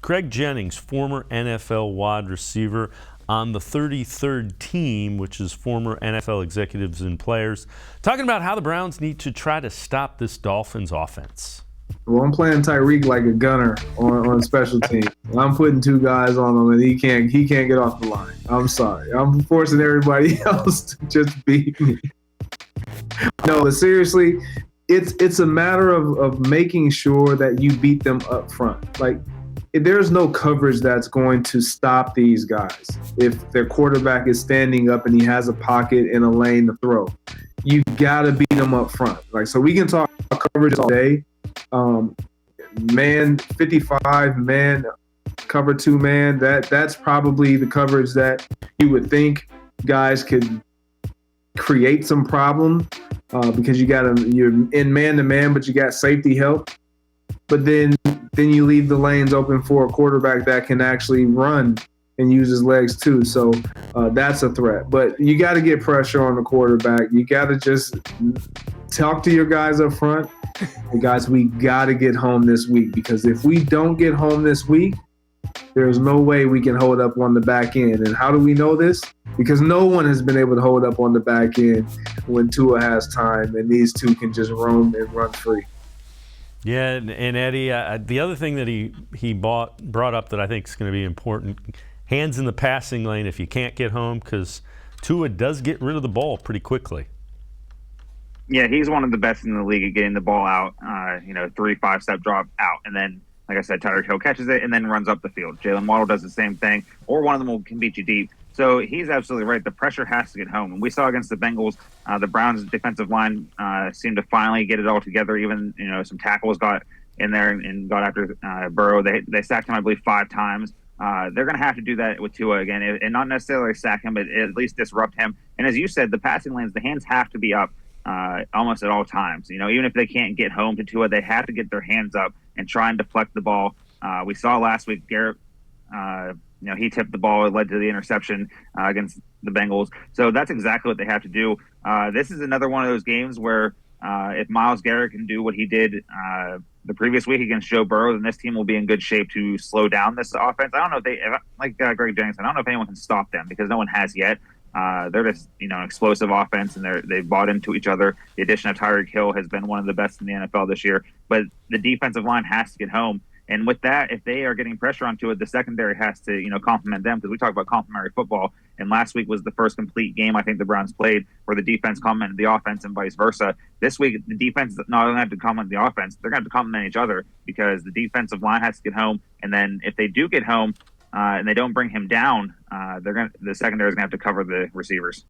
Greg Jennings, former NFL wide receiver on the 33rd team, which is former NFL executives and players, talking about how the Browns need to try to stop this Dolphins offense. Well, I'm playing Tyreek like a gunner on special teams. I'm putting two guys on him, and he can't get off the line. I'm sorry. I'm forcing everybody else to just beat me. No, but seriously, it's a matter of making sure that you beat them up front. Like, there's no coverage that's going to stop these guys. If their quarterback is standing up and he has a pocket and a lane to throw, you got to beat them up front. Like, so we can talk coverage all day. Man 55, man cover 2 man, that's probably the coverage that you would think guys could create some problem because you're in man to man, but you got safety help. But then you leave the lanes open for a quarterback that can actually run and use his legs too. So that's a threat. But you got to get pressure on the quarterback. You got to just talk to your guys up front. Hey guys, we got to get home this week, because if we don't get home this week, there's no way we can hold up on the back end. And how do we know this? Because no one has been able to hold up on the back end when Tua has time and these two can just roam and run free. Yeah, and Eddie, the other thing that he brought up that I think is going to be important, hands in the passing lane if you can't get home, because Tua does get rid of the ball pretty quickly. Yeah, he's one of the best in the league at getting the ball out, 3-5 step drop out. And then, like I said, Tyreek Hill catches it and then runs up the field. Jalen Waddle does the same thing, or one of them can beat you deep. So he's absolutely right. The pressure has to get home. And we saw against the Bengals, the Browns' defensive line seemed to finally get it all together. Even, some tackles got in there and got after Burrow. They sacked him, I believe, 5 times. They're going to have to do that with Tua again, and not necessarily sack him, but at least disrupt him. And as you said, the passing lanes, the hands have to be up almost at all times. Even if they can't get home to Tua, they have to get their hands up and try and deflect the ball. We saw last week Garrett, he tipped the ball. It led to the interception against the Bengals. So that's exactly what they have to do. This is another one of those games where if Myles Garrett can do what he did the previous week against Joe Burrow, then this team will be in good shape to slow down this offense. I don't know if like Greg Jennings, I don't know if anyone can stop them, because no one has yet. They're just, an explosive offense, and they've bought into each other. The addition of Tyreek Hill has been one of the best in the NFL this year. But the defensive line has to get home. And with that, if they are getting pressure onto it, the secondary has to, complement them, because we talk about complementary football. And last week was the first complete game I think the Browns played where the defense complemented the offense and vice versa. This week, the defense not only have to complement the offense, they're going to have to complement each other, because the defensive line has to get home. And then if they do get home and they don't bring him down, the secondary is going to have to cover the receivers.